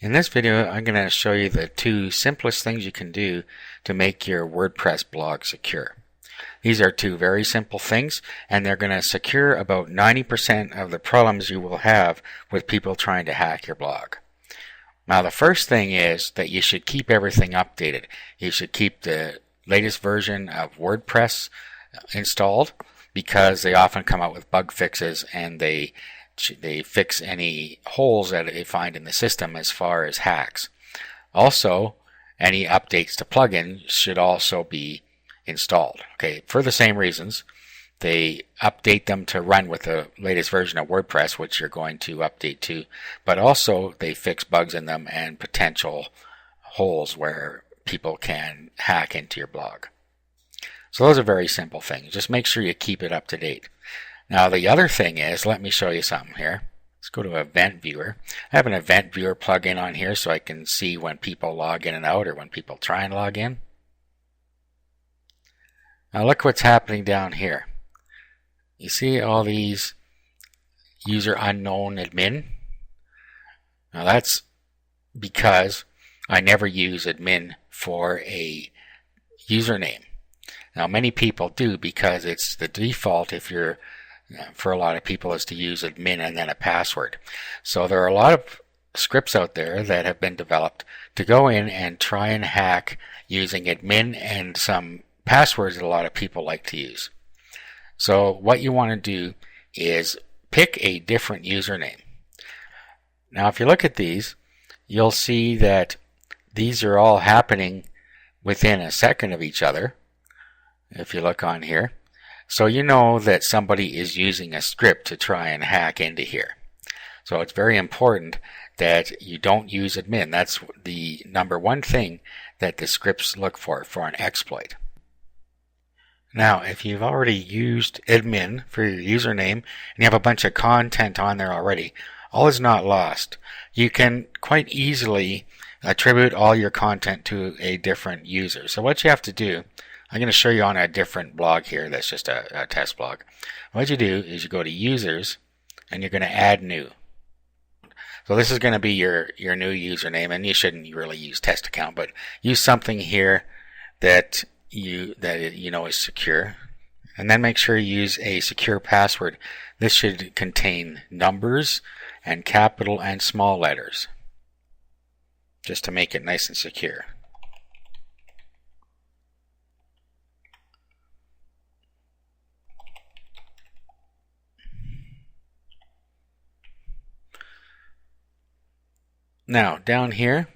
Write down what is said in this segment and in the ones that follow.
In this video, I'm going to show you the two simplest things you can do to make your WordPress blog secure. These are two very simple things, and they're going to secure about 90% of the problems you will have with people trying to hack your blog. Now, the first thing is that you should keep everything updated. You should keep the latest version of WordPress installed, because they often come out with bug fixes and they fix any holes that they find in the system as far as hacks. Also, any updates to plugins should also be installed. Okay, for the same reasons, they update them to run with the latest version of WordPress, which you're going to update to, but also they fix bugs in them and potential holes where people can hack into your blog. So those are very simple things. Just make sure you keep it up to date. Now the other thing is, let me show you something here. Let's go to Event Viewer. I have an Event Viewer plugin on here so I can see when people log in and out, or when people try and log in. Now look what's happening down here. You see all these user unknown admin? Now that's because I never use admin for a username. Now many people do, because it's the default for a lot of people is to use admin and then a password. So there are a lot of scripts out there that have been developed to go in and try and hack using admin and some passwords that a lot of people like to use. So what you want to do is pick a different username. Now if you look at these, you'll see that these are all happening within a second of each other. If you look on here, so you know that somebody is using a script to try and hack into here. So it's very important that you don't use admin. That's the number one thing that the scripts look for an exploit. Now, if you've already used admin for your username and you have a bunch of content on there already, all is not lost. You can quite easily attribute all your content to a different user. So what you have to do, I'm going to show you on a different blog here that's just a test blog. What you do is you go to Users and you're going to add new. So this is going to be your new username, and you shouldn't really use test account, but use something here that you know is secure. And then make sure you use a secure password. This should contain numbers and capital and small letters, just to make it nice and secure. Now, down here,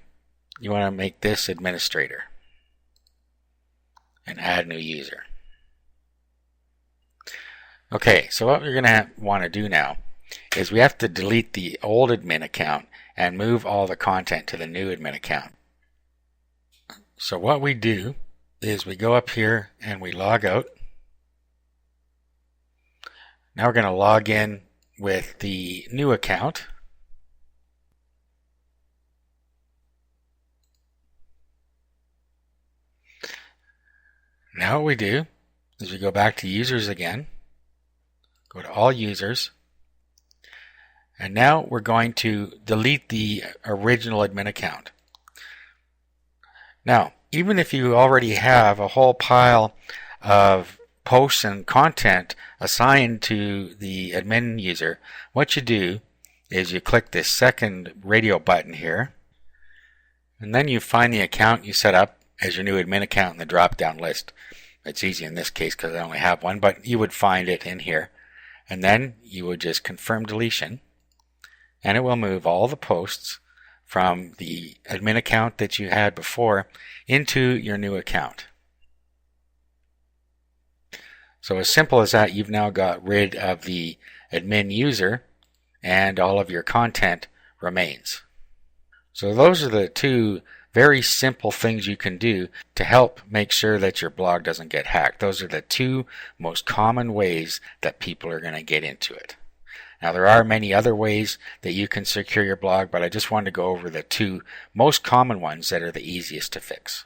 you want to make this administrator and add new user. Okay, so what we're going to want to do now is we have to delete the old admin account and move all the content to the new admin account. So what we do is we go up here and we log out. Now we're going to log in with the new account. Now what we do is we go back to Users again, go to All Users, and now we're going to delete the original admin account. Now, even if you already have a whole pile of posts and content assigned to the admin user, what you do is you click this second radio button here, and then you find the account you set up as your new admin account in the drop-down list. It's easy in this case because I only have one, but you would find it in here. And then you would just confirm deletion, and it will move all the posts from the admin account that you had before into your new account. So as simple as that, you've now got rid of the admin user and all of your content remains. So those are the two very simple things you can do to help make sure that your blog doesn't get hacked. Those are the two most common ways that people are going to get into it. Now there are many other ways that you can secure your blog, but I just wanted to go over the two most common ones that are the easiest to fix.